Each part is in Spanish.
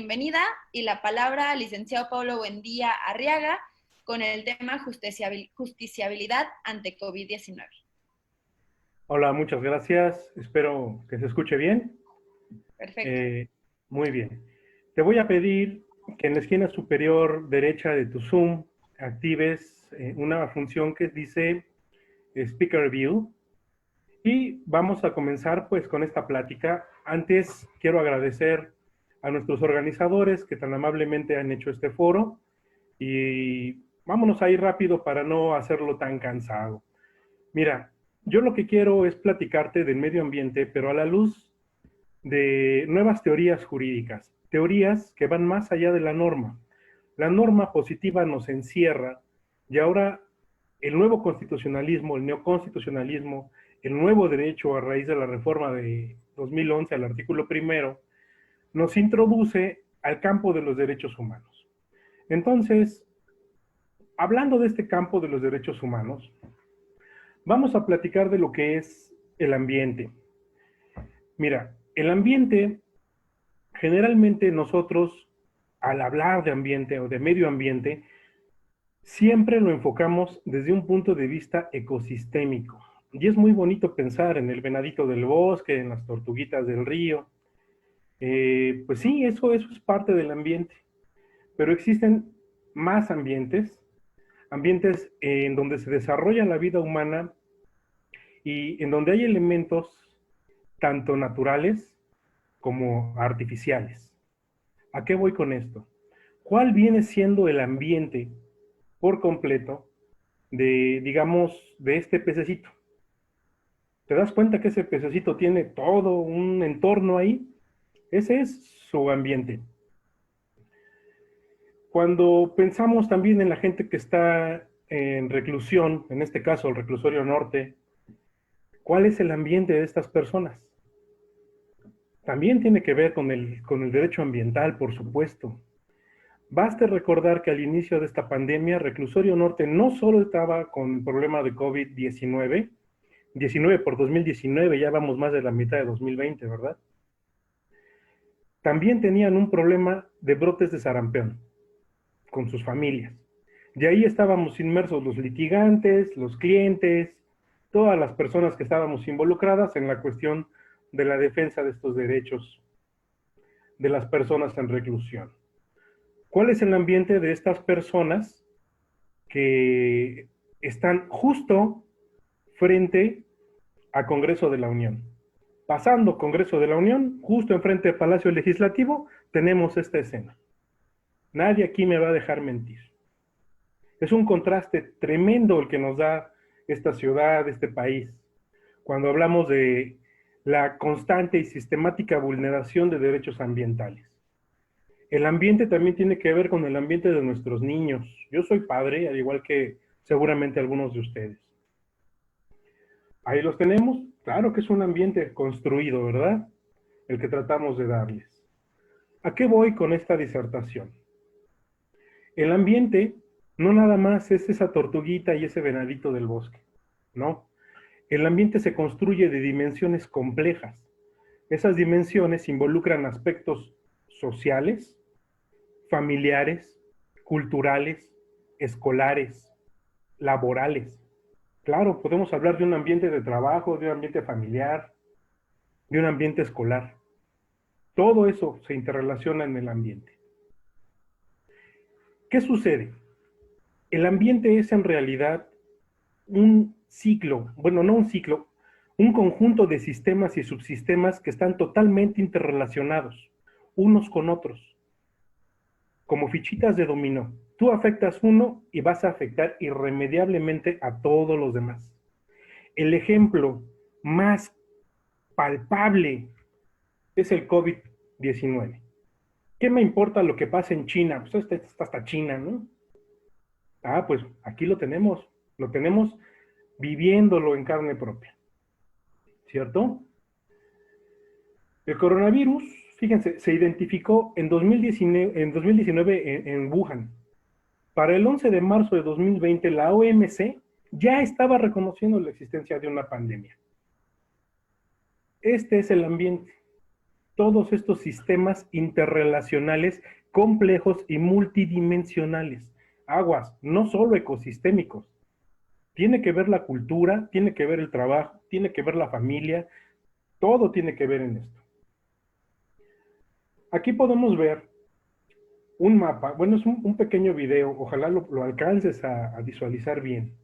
Bienvenida y la palabra al licenciado Pablo Buendía Arriaga con el tema justiciabilidad ante COVID-19. Hola, muchas gracias. Espero que se escuche bien. Perfecto. Muy bien. Te voy a pedir que en la esquina superior derecha de tu Zoom actives una función que dice Speaker View y vamos a comenzar pues con esta plática. Antes quiero agradecer a nuestros organizadores que tan amablemente han hecho este foro y vámonos a ir rápido para no hacerlo tan cansado. Mira, yo lo que quiero es platicarte del medio ambiente, pero a la luz de nuevas teorías jurídicas, teorías que van más allá de la norma. La norma positiva nos encierra y ahora el nuevo constitucionalismo, el neoconstitucionalismo, el nuevo derecho a raíz de la reforma de 2011 al artículo primero, nos introduce al campo de los derechos humanos. Entonces, hablando de este campo de los derechos humanos, vamos a platicar de lo que es el ambiente. Mira, el ambiente, generalmente nosotros, al hablar de ambiente o de medio ambiente, siempre lo enfocamos desde un punto de vista ecosistémico. Y es muy bonito pensar en el venadito del bosque, en las tortuguitas del río. Pues sí, eso es parte del ambiente. Pero existen más ambientes, ambientes en donde se desarrolla la vida humana y en donde hay elementos tanto naturales como artificiales. ¿A qué voy con esto? ¿Cuál viene siendo el ambiente por completo de, digamos, de este pececito? ¿Te das cuenta que ese pececito tiene todo un entorno ahí? Ese es su ambiente. Cuando pensamos también en la gente que está en reclusión, en este caso el reclusorio norte, ¿cuál es el ambiente de estas personas? También tiene que ver con el derecho ambiental, por supuesto. Baste recordar que al inicio de esta pandemia, Reclusorio Norte no solo estaba con el problema de COVID-19, 19 por 2019, ya vamos más de la mitad de 2020, ¿verdad? También tenían un problema de brotes de sarampión con sus familias. De ahí estábamos inmersos los litigantes, los clientes, todas las personas que estábamos involucradas en la cuestión de la defensa de estos derechos de las personas en reclusión. ¿Cuál es el ambiente de estas personas que están justo frente a Congreso de la Unión? Pasando Congreso de la Unión, justo enfrente del Palacio Legislativo, tenemos esta escena. Nadie aquí me va a dejar mentir. Es un contraste tremendo el que nos da esta ciudad, este país, cuando hablamos de la constante y sistemática vulneración de derechos ambientales. El ambiente también tiene que ver con el ambiente de nuestros niños. Yo soy padre, al igual que seguramente algunos de ustedes. Ahí los tenemos. Claro que es un ambiente construido, ¿verdad? El que tratamos de darles. ¿A qué voy con esta disertación? El ambiente no nada más es esa tortuguita y ese venadito del bosque, no. El ambiente se construye de dimensiones complejas. Esas dimensiones involucran aspectos sociales, familiares, culturales, escolares, laborales. Claro, podemos hablar de un ambiente de trabajo, de un ambiente familiar, de un ambiente escolar. Todo eso se interrelaciona en el ambiente. ¿Qué sucede? El ambiente es en realidad un ciclo, bueno, no un ciclo, un conjunto de sistemas y subsistemas que están totalmente interrelacionados unos con otros, como fichitas de dominó. Tú afectas uno y vas a afectar irremediablemente a todos los demás. El ejemplo más palpable es el COVID-19. ¿Qué me importa lo que pasa en China? Pues está hasta China, ¿no? Ah, pues aquí lo tenemos viviéndolo en carne propia, ¿cierto? El coronavirus, fíjense, se identificó en 2019 en Wuhan. Para el 11 de marzo de 2020, la OMC ya estaba reconociendo la existencia de una pandemia. Este es el ambiente. todos estos sistemas interrelacionales complejos y multidimensionales. Aguas, no solo ecosistémicos. Tiene que ver la cultura, tiene que ver el trabajo, tiene que ver la familia, todo tiene que ver en esto. Aquí podemos ver un mapa, bueno, es un pequeño video, ojalá lo alcances a visualizar bien,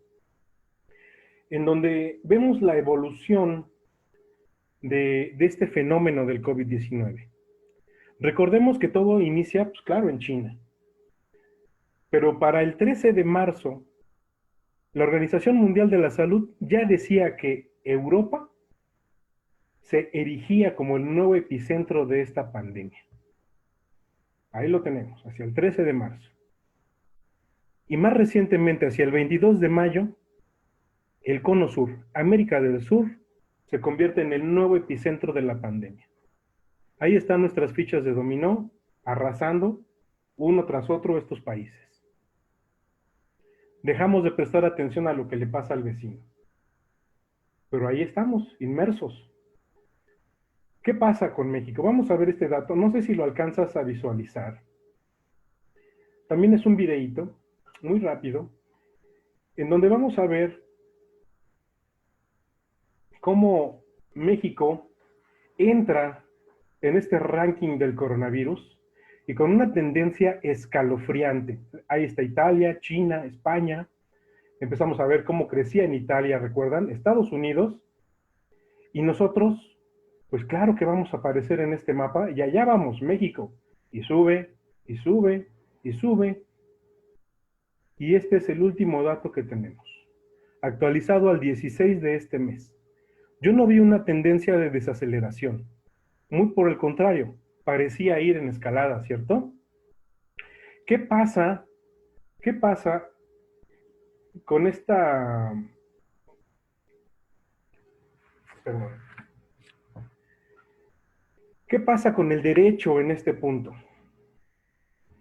en donde vemos la evolución de este fenómeno del COVID-19. Recordemos que todo inicia, pues claro, en China. Pero para el 13 de marzo, la Organización Mundial de la Salud ya decía que Europa se erigía como el nuevo epicentro de esta pandemia. Ahí lo tenemos, hacia el 13 de marzo. Y más recientemente, hacia el 22 de mayo, el Cono Sur, América del Sur, se convierte en el nuevo epicentro de la pandemia. Ahí están nuestras fichas de dominó, arrasando uno tras otro estos países. Dejamos de prestar atención a lo que le pasa al vecino. Pero ahí estamos, inmersos. ¿Qué pasa con México? Vamos a ver este dato, no sé si lo alcanzas a visualizar. También es un videíto, muy rápido, en donde vamos a ver cómo México entra en este ranking del coronavirus y con una tendencia escalofriante. Ahí está Italia, China, España. Empezamos a ver cómo crecía en Italia, ¿recuerdan? Estados Unidos. Y nosotros, pues claro que vamos a aparecer en este mapa y allá vamos, México. Y sube, y sube, y sube. Y este es el último dato que tenemos, actualizado al 16 de este mes. Yo no vi una tendencia de desaceleración. Muy por el contrario, parecía ir en escalada, ¿cierto? ¿Qué pasa? ¿Qué pasa con esta... Perdón. ¿Qué pasa con el derecho en este punto?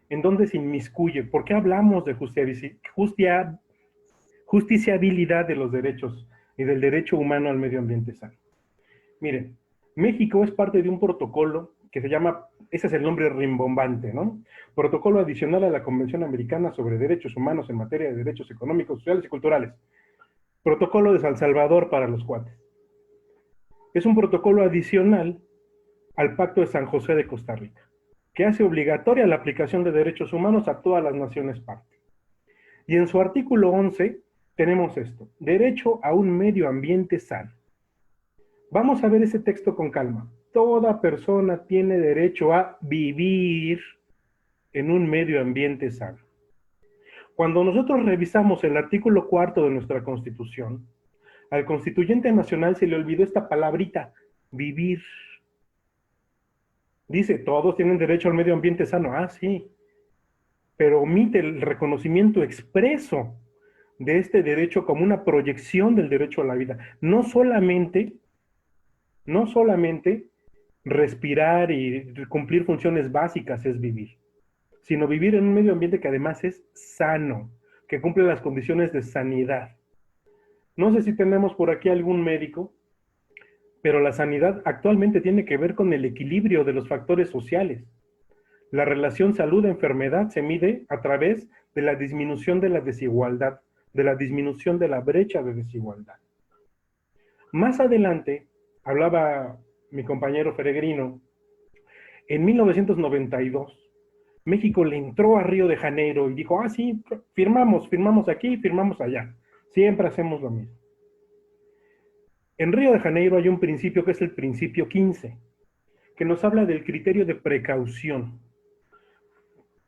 ¿En dónde se inmiscuye? ¿Por qué hablamos de justiciabilidad de los derechos y del derecho humano al medio ambiente sano? Miren, México es parte de un protocolo que se llama, ese es el nombre rimbombante, ¿no? Protocolo adicional a la Convención Americana sobre Derechos Humanos en materia de derechos económicos, sociales y culturales. Protocolo de San Salvador para los cuates. Es un protocolo adicional al Pacto de San José de Costa Rica, que hace obligatoria la aplicación de derechos humanos a todas las naciones parte. Y en su artículo 11 tenemos esto, derecho a un medio ambiente sano. Vamos a ver ese texto con calma. Toda persona tiene derecho a vivir en un medio ambiente sano. Cuando nosotros revisamos el artículo 4 de nuestra Constitución, al constituyente nacional se le olvidó esta palabrita, vivir. Dice, todos tienen derecho al medio ambiente sano. Ah, sí. Pero omite el reconocimiento expreso de este derecho como una proyección del derecho a la vida. No solamente respirar y cumplir funciones básicas es vivir, sino vivir en un medio ambiente que además es sano, que cumple las condiciones de sanidad. No sé si tenemos por aquí algún médico, pero la sanidad actualmente tiene que ver con el equilibrio de los factores sociales. La relación salud-enfermedad se mide a través de la disminución de la desigualdad, de la disminución de la brecha de desigualdad. Más adelante, hablaba mi compañero Peregrino, en 1992, México le entró a Río de Janeiro y dijo, ah, sí, firmamos aquí, firmamos allá. Siempre hacemos lo mismo. En Río de Janeiro hay un principio que es el principio 15, que nos habla del criterio de precaución.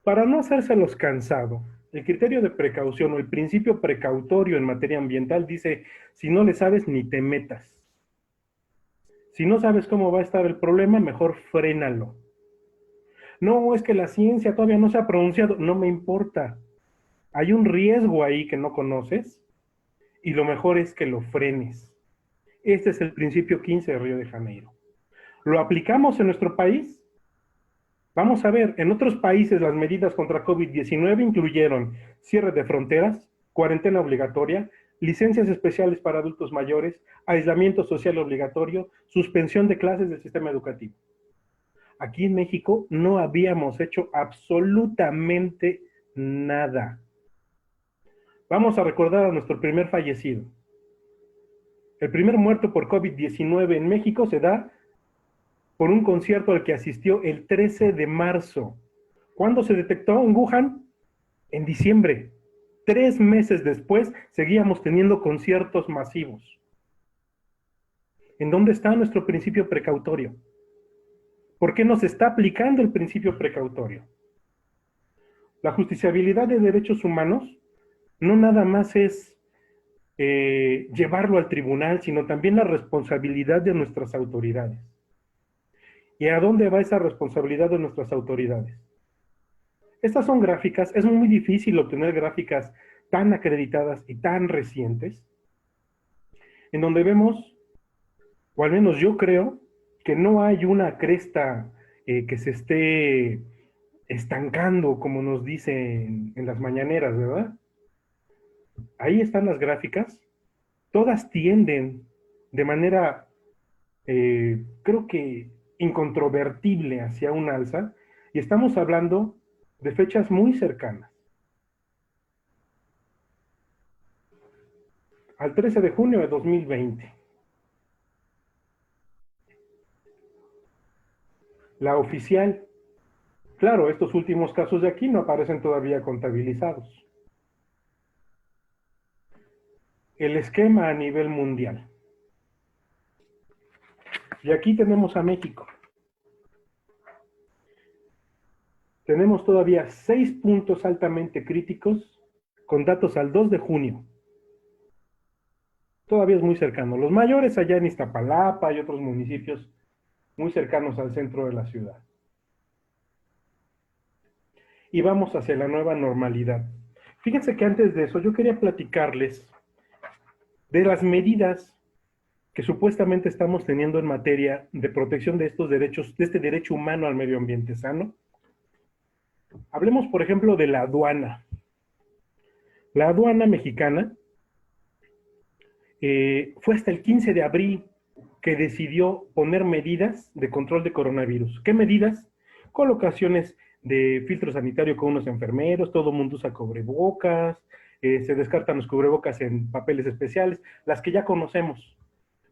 Para no hacérselos cansado, el criterio de precaución o el principio precautorio en materia ambiental dice, si no le sabes, ni te metas. Si no sabes cómo va a estar el problema, mejor frénalo. No, es que la ciencia todavía no se ha pronunciado. No me importa. Hay un riesgo ahí que no conoces y lo mejor es que lo frenes. Este es el principio 15 de Río de Janeiro. ¿Lo aplicamos en nuestro país? Vamos a ver, en otros países las medidas contra COVID-19 incluyeron cierre de fronteras, cuarentena obligatoria, licencias especiales para adultos mayores, aislamiento social obligatorio, suspensión de clases del sistema educativo. Aquí en México no habíamos hecho absolutamente nada. Vamos a recordar a nuestro primer fallecido. El primer muerto por COVID-19 en México se da por un concierto al que asistió el 13 de marzo. ¿Cuándo se detectó en Wuhan? En diciembre. 3 meses después seguíamos teniendo conciertos masivos. ¿En dónde está nuestro principio precautorio? ¿Por qué no se está aplicando el principio precautorio? La justiciabilidad de derechos humanos no nada más es llevarlo al tribunal, sino también la responsabilidad de nuestras autoridades. ¿Y a dónde va esa responsabilidad de nuestras autoridades? Estas son gráficas, es muy difícil obtener gráficas tan acreditadas y tan recientes, en donde vemos, o al menos yo creo, que no hay una cresta que se esté estancando, como nos dicen en las mañaneras, ¿verdad? Ahí están las gráficas, todas tienden de manera, creo que incontrovertible hacia un alza, y estamos hablando de fechas muy cercanas. Al 13 de junio de 2020. La oficial, claro, estos últimos casos de aquí no aparecen todavía contabilizados. El esquema a nivel mundial. Y aquí tenemos a México. Tenemos todavía 6 puntos altamente críticos con datos al 2 de junio. Todavía es muy cercano. Los mayores allá en Iztapalapa y otros municipios muy cercanos al centro de la ciudad. Y vamos hacia la nueva normalidad. Fíjense que antes de eso yo quería platicarles de las medidas que supuestamente estamos teniendo en materia de protección de estos derechos, de este derecho humano al medio ambiente sano. Hablemos, por ejemplo, de la aduana. La aduana mexicana fue hasta el 15 de abril que decidió poner medidas de control de coronavirus. ¿Qué medidas? Colocaciones de filtro sanitario con unos enfermeros, todo el mundo usa cubrebocas, se descartan los cubrebocas en papeles especiales, las que ya conocemos.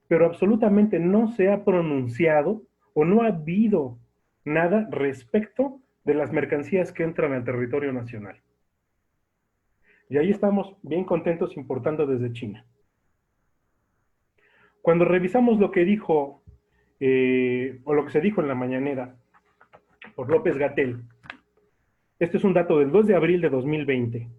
Pero absolutamente no se ha pronunciado o no ha habido nada respecto de las mercancías que entran al territorio nacional. Y ahí estamos bien contentos importando desde China. Cuando revisamos lo que dijo, o lo que se dijo en la mañanera por López-Gatell, este es un dato del 2 de abril de 2020,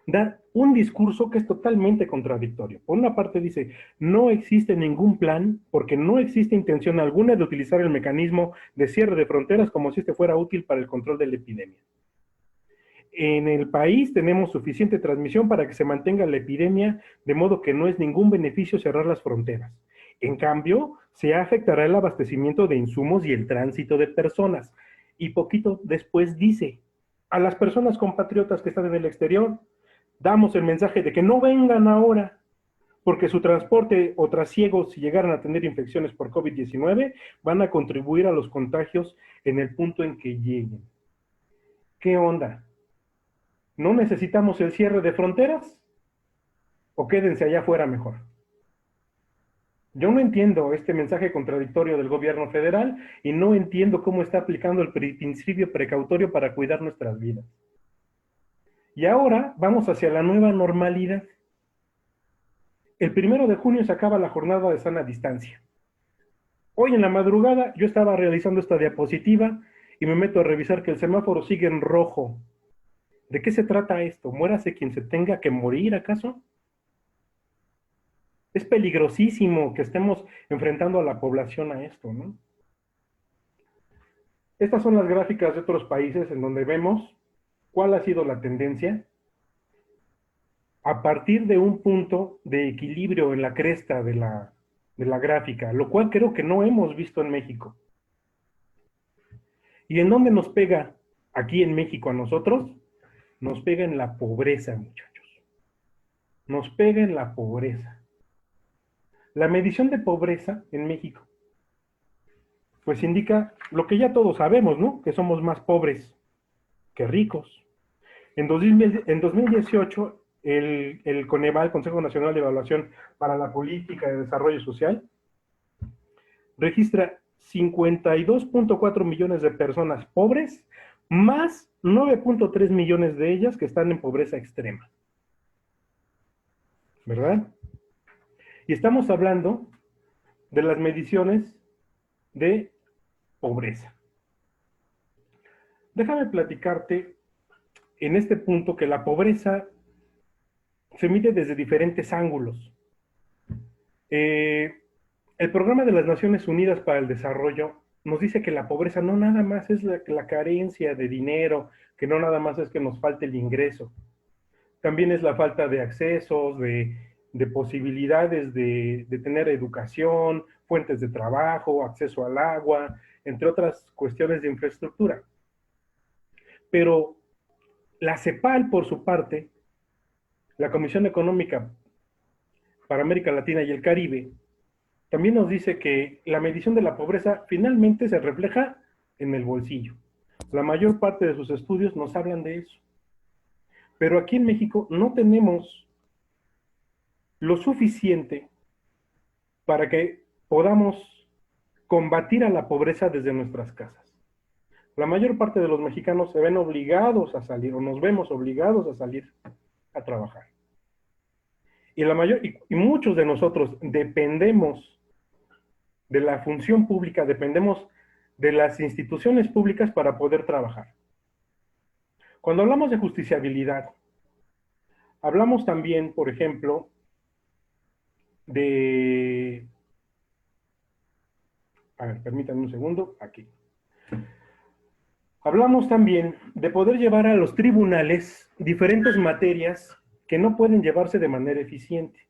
da un discurso que es totalmente contradictorio. Por una parte dice, no existe ningún plan porque no existe intención alguna de utilizar el mecanismo de cierre de fronteras como si este fuera útil para el control de la epidemia. En el país tenemos suficiente transmisión para que se mantenga la epidemia, de modo que no es ningún beneficio cerrar las fronteras. En cambio, se afectará el abastecimiento de insumos y el tránsito de personas. Y poquito después dice, a las personas compatriotas que están en el exterior, damos el mensaje de que no vengan ahora, porque su transporte o trasiego, si llegaran a tener infecciones por COVID-19, van a contribuir a los contagios en el punto en que lleguen. ¿Qué onda? ¿No necesitamos el cierre de fronteras? ¿O quédense allá afuera mejor? Yo no entiendo este mensaje contradictorio del gobierno federal y no entiendo cómo está aplicando el principio precautorio para cuidar nuestras vidas. Y ahora vamos hacia la nueva normalidad. El 1 de junio se acaba la jornada de sana distancia. Hoy en la madrugada yo estaba realizando esta diapositiva y me meto a revisar que el semáforo sigue en rojo. ¿De qué se trata esto? ¿Muérase quien se tenga que morir, acaso? Es peligrosísimo que estemos enfrentando a la población a esto, ¿no? Estas son las gráficas de otros países en donde vemos cuál ha sido la tendencia a partir de un punto de equilibrio en la cresta de la gráfica, lo cual creo que no hemos visto en México. ¿Y en dónde nos pega aquí en México a nosotros? Nos pega en la pobreza, muchachos. Nos pega en la pobreza. La medición de pobreza en México. pues indica lo que ya todos sabemos, ¿no? Que somos más pobres que ricos. En 2018, el Coneval, Consejo Nacional de Evaluación para la Política de Desarrollo Social, registra 52.4 millones de personas pobres, más 9.3 millones de ellas que están en pobreza extrema. ¿Verdad? Y estamos hablando de las mediciones de pobreza. Déjame platicarte en este punto que la pobreza se mide desde diferentes ángulos. El Programa de las Naciones Unidas para el Desarrollo nos dice que la pobreza no nada más es la carencia de dinero, que no nada más es que nos falte el ingreso, también es la falta de accesos, de posibilidades de tener educación, fuentes de trabajo, acceso al agua, entre otras cuestiones de infraestructura. Pero la CEPAL, por su parte, la Comisión Económica para América Latina y el Caribe, también nos dice que la medición de la pobreza finalmente se refleja en el bolsillo. La mayor parte de sus estudios nos hablan de eso. Pero aquí en México no tenemos lo suficiente para que podamos combatir a la pobreza desde nuestras casas. La mayor parte de los mexicanos se ven obligados a salir, o nos vemos obligados a salir a trabajar. Y muchos de nosotros dependemos de la función pública, dependemos de las instituciones públicas para poder trabajar. Cuando hablamos de justiciabilidad, hablamos también, por ejemplo, de... A ver, permítanme un segundo, aquí. Hablamos también de poder llevar a los tribunales diferentes materias que no pueden llevarse de manera eficiente.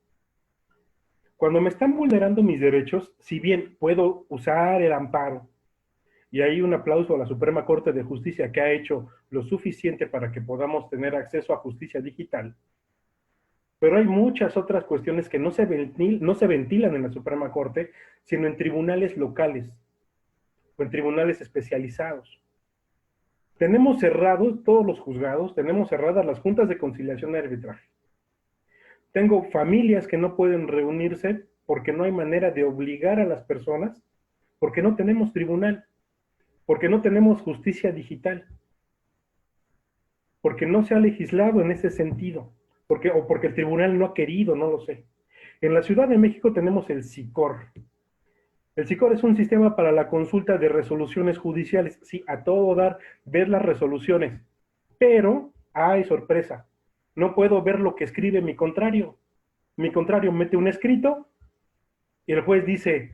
Cuando me están vulnerando mis derechos, si bien puedo usar el amparo, y hay un aplauso a la Suprema Corte de Justicia que ha hecho lo suficiente para que podamos tener acceso a justicia digital, pero hay muchas otras cuestiones que no se ventilan en la Suprema Corte, sino en tribunales locales o en tribunales especializados. Tenemos cerrados todos los juzgados, tenemos cerradas las juntas de conciliación y arbitraje. Tengo familias que no pueden reunirse porque no hay manera de obligar a las personas, porque no tenemos tribunal, porque no tenemos justicia digital, porque no se ha legislado en ese sentido, o porque el tribunal no ha querido, no lo sé. En la Ciudad de México tenemos el SICOR. El SICOR es un sistema para la consulta de resoluciones judiciales. Sí, a todo dar, ver las resoluciones. Pero, ¡ay, sorpresa! No puedo ver lo que escribe mi contrario. Mi contrario mete un escrito y el juez dice,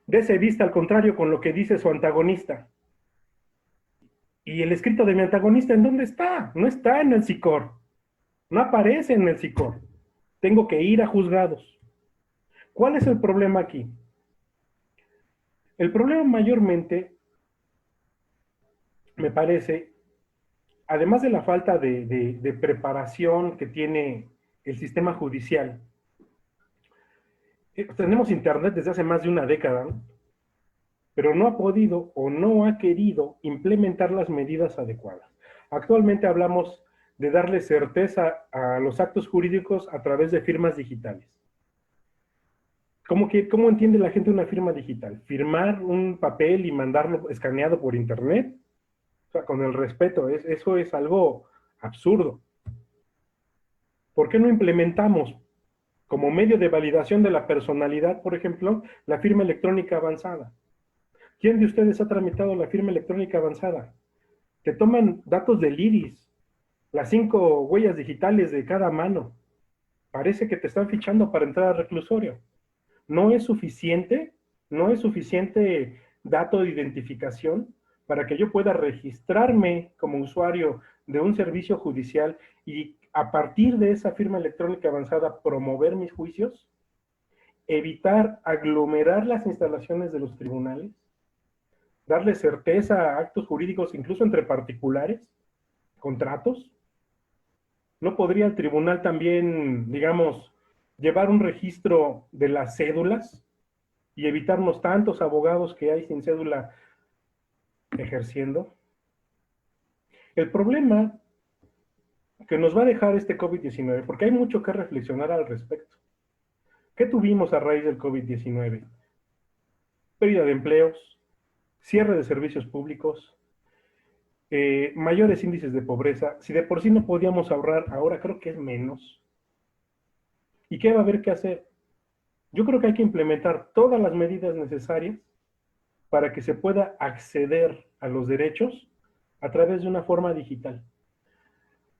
dese vista al contrario con lo que dice su antagonista. ¿Y el escrito de mi antagonista en dónde está? No está en el SICOR. No aparece en el SICOR. Tengo que ir a juzgados. ¿Cuál es el problema aquí? El problema mayormente, me parece, además de la falta de preparación que tiene el sistema judicial, tenemos internet desde hace más de una década, ¿no? Pero no ha podido o no ha querido implementar las medidas adecuadas. Actualmente hablamos de darle certeza a los actos jurídicos a través de firmas digitales. ¿Cómo entiende la gente una firma digital? ¿Firmar un papel y mandarlo escaneado por internet? O sea, con el respeto, eso es algo absurdo. ¿Por qué no implementamos como medio de validación de la personalidad, por ejemplo, la firma electrónica avanzada? ¿Quién de ustedes ha tramitado la firma electrónica avanzada? Te toman datos del iris, las 5 huellas digitales de cada mano. Parece que te están fichando para entrar al reclusorio. No es suficiente dato de identificación para que yo pueda registrarme como usuario de un servicio judicial y a partir de esa firma electrónica avanzada promover mis juicios, evitar aglomerar las instalaciones de los tribunales, darle certeza a actos jurídicos incluso entre particulares, contratos. ¿No podría el tribunal también, digamos, llevar un registro de las cédulas? y evitarnos tantos abogados que hay sin cédula ejerciendo. El problema que nos va a dejar este COVID-19, porque hay mucho que reflexionar al respecto. ¿Qué tuvimos a raíz del COVID-19? Pérdida de empleos, cierre de servicios públicos, mayores índices de pobreza. Si de por sí no podíamos ahorrar, ahora creo que es menos. ¿Y qué va a haber que hacer? Yo creo que hay que implementar todas las medidas necesarias para que se pueda acceder a los derechos a través de una forma digital.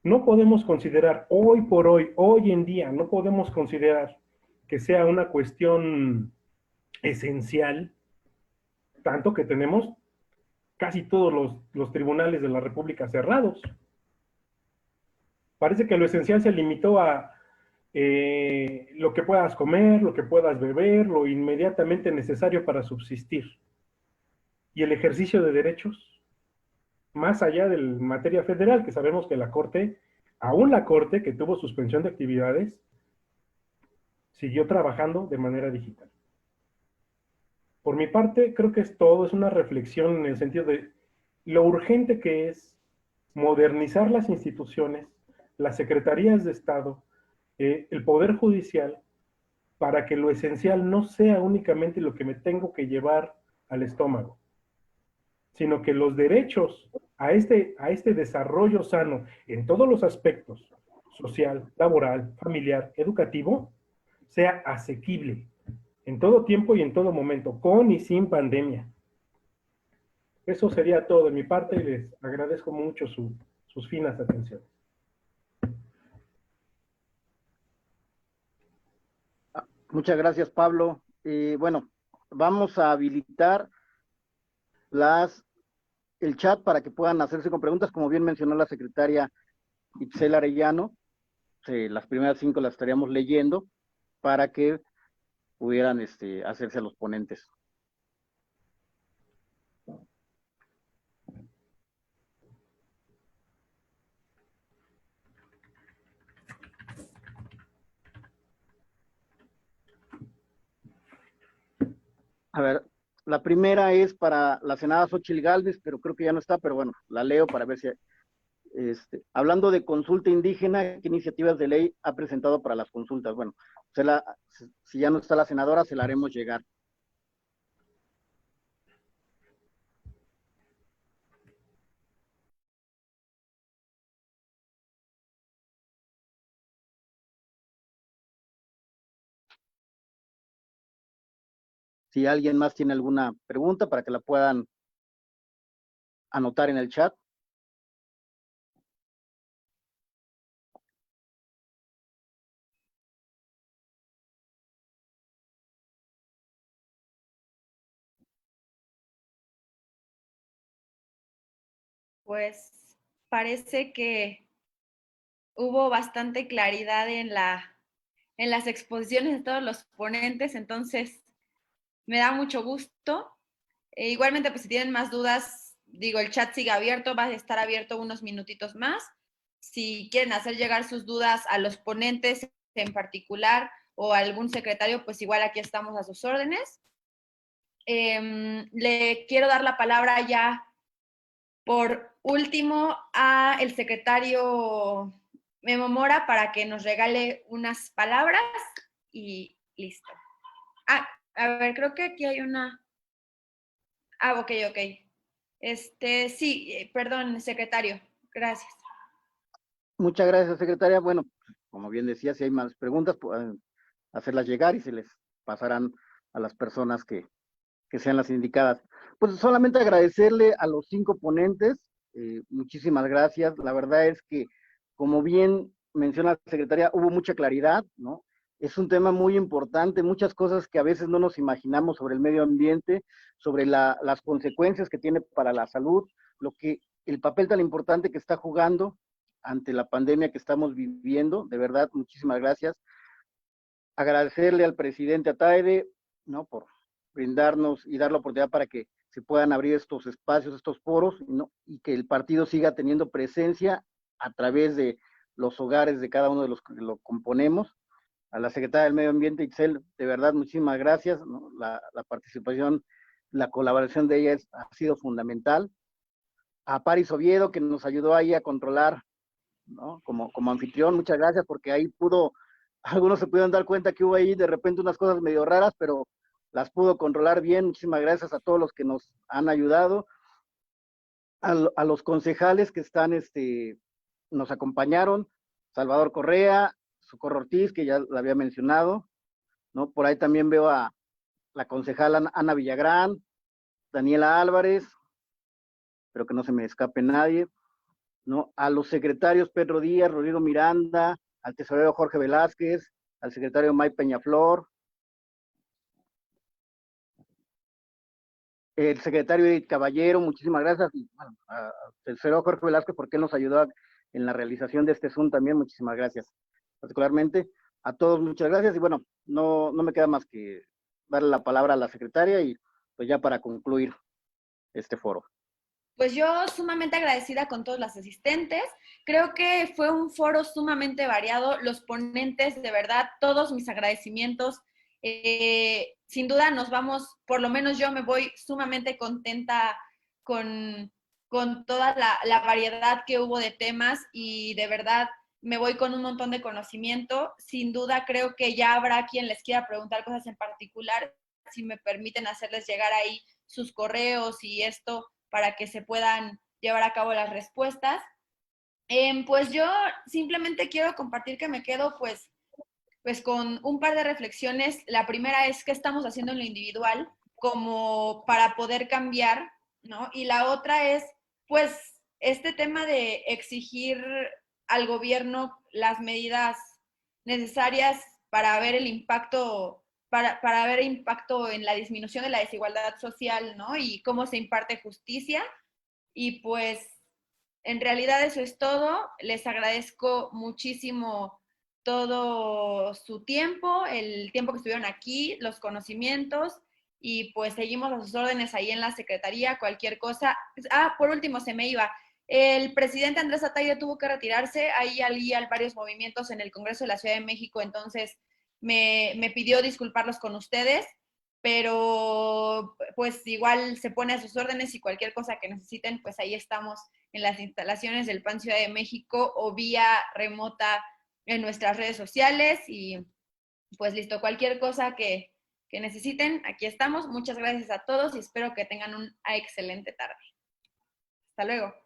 No podemos considerar hoy por hoy, hoy en día, no podemos considerar que sea una cuestión esencial, tanto que tenemos casi todos los tribunales de la República cerrados. Parece que lo esencial se limitó a lo que puedas comer, lo que puedas beber, lo inmediatamente necesario para subsistir. Y el ejercicio de derechos, más allá de la materia federal, que sabemos que la Corte, aún la Corte que tuvo suspensión de actividades, siguió trabajando de manera digital. Por mi parte, creo que es todo, es una reflexión en el sentido de lo urgente que es modernizar las instituciones, las secretarías de Estado, el Poder Judicial, para que lo esencial no sea únicamente lo que me tengo que llevar al estómago, sino que los derechos a este desarrollo sano en todos los aspectos, social, laboral, familiar, educativo, sea asequible en todo tiempo y en todo momento, con y sin pandemia. Eso sería todo de mi parte y les agradezco mucho sus finas atenciones. Muchas gracias, Pablo. Bueno, vamos a habilitar el chat para que puedan hacerse con preguntas. Como bien mencionó la secretaria Itzel Arellano, las primeras 5 las estaríamos leyendo para que pudieran hacerse a los ponentes. A ver, la primera es para la senadora Xóchitl Gálvez, pero creo que ya no está, pero bueno, la leo para ver si... hablando de consulta indígena, ¿qué iniciativas de ley ha presentado para las consultas? Bueno, si ya no está la senadora, se la haremos llegar. Si alguien más tiene alguna pregunta para que la puedan anotar en el chat. Pues parece que hubo bastante claridad en las exposiciones de todos los ponentes, entonces me da mucho gusto. Igualmente, pues si tienen más dudas, digo, el chat sigue abierto, va a estar abierto unos minutitos más. Si quieren hacer llegar sus dudas a los ponentes en particular o a algún secretario, pues igual aquí estamos a sus órdenes. Le quiero dar la palabra ya por último a el secretario Memo Mora para que nos regale unas palabras y listo. A ver, creo que aquí hay una... ok. Sí, perdón, secretario. Gracias. Muchas gracias, secretaria. Bueno, como bien decía, si hay más preguntas, pueden hacerlas llegar y se les pasarán a las personas que sean las indicadas. Pues solamente agradecerle a los 5 ponentes, muchísimas gracias. La verdad es que, como bien menciona la secretaria, hubo mucha claridad, ¿no? Es un tema muy importante, muchas cosas que a veces no nos imaginamos sobre el medio ambiente, sobre las consecuencias que tiene para la salud, el papel tan importante que está jugando ante la pandemia que estamos viviendo. De verdad, muchísimas gracias. Agradecerle al presidente Ataide, ¿no?, por brindarnos y dar la oportunidad para que se puedan abrir estos espacios, estos foros, ¿no?, y que el partido siga teniendo presencia a través de los hogares de cada uno de los que lo componemos. a la secretaria del Medio Ambiente, Itzel, de verdad, muchísimas gracias, ¿no? La participación, la colaboración de ella ha sido fundamental. A Paris Oviedo, que nos ayudó ahí a controlar, ¿no? Como anfitrión, muchas gracias, porque ahí algunos se pudieron dar cuenta que hubo ahí de repente unas cosas medio raras, pero las pudo controlar bien. Muchísimas gracias a todos los que nos han ayudado, a los concejales que nos acompañaron, Salvador Correa, Socorro Ortiz, que ya la había mencionado, ¿no? Por ahí también veo a la concejala Ana Villagrán, Daniela Álvarez, espero que no se me escape nadie, ¿no? A los secretarios Pedro Díaz, Rodrigo Miranda, al tesorero Jorge Velázquez, al secretario May Peñaflor, el secretario Edith Caballero, muchísimas gracias, y bueno, al tesorero Jorge Velázquez, porque él nos ayudó en la realización de este Zoom también, muchísimas gracias. Particularmente a todos, muchas gracias, y bueno, no me queda más que darle la palabra a la secretaria y pues ya para concluir este foro. Pues yo sumamente agradecida con todos los asistentes. Creo que fue un foro sumamente variado. Los ponentes, de verdad, todos mis agradecimientos. Sin duda nos vamos, por lo menos yo me voy sumamente contenta con toda la variedad que hubo de temas y de verdad me voy con un montón de conocimiento. Sin duda creo que ya habrá quien les quiera preguntar cosas en particular. Si me permiten hacerles llegar ahí sus correos y esto para que se puedan llevar a cabo las respuestas. Pues yo simplemente quiero compartir que me quedo pues con un par de reflexiones. La primera es qué estamos haciendo en lo individual como para poder cambiar, ¿no? Y la otra es pues este tema de exigir al gobierno las medidas necesarias para ver el impacto para ver impacto en la disminución de la desigualdad social, ¿no? Y cómo se imparte justicia. Y pues en realidad eso es todo. Les agradezco muchísimo todo su tiempo, el tiempo que estuvieron aquí, los conocimientos, y pues seguimos a sus órdenes ahí en la Secretaría, cualquier cosa. Por último, se me iba. El presidente Andrés Ataya tuvo que retirarse, ahí había varios movimientos en el Congreso de la Ciudad de México, entonces me pidió disculparlos con ustedes, pero pues igual se pone a sus órdenes y cualquier cosa que necesiten, pues ahí estamos en las instalaciones del PAN Ciudad de México o vía remota en nuestras redes sociales y pues listo, cualquier cosa que necesiten, aquí estamos. Muchas gracias a todos y espero que tengan una excelente tarde. Hasta luego.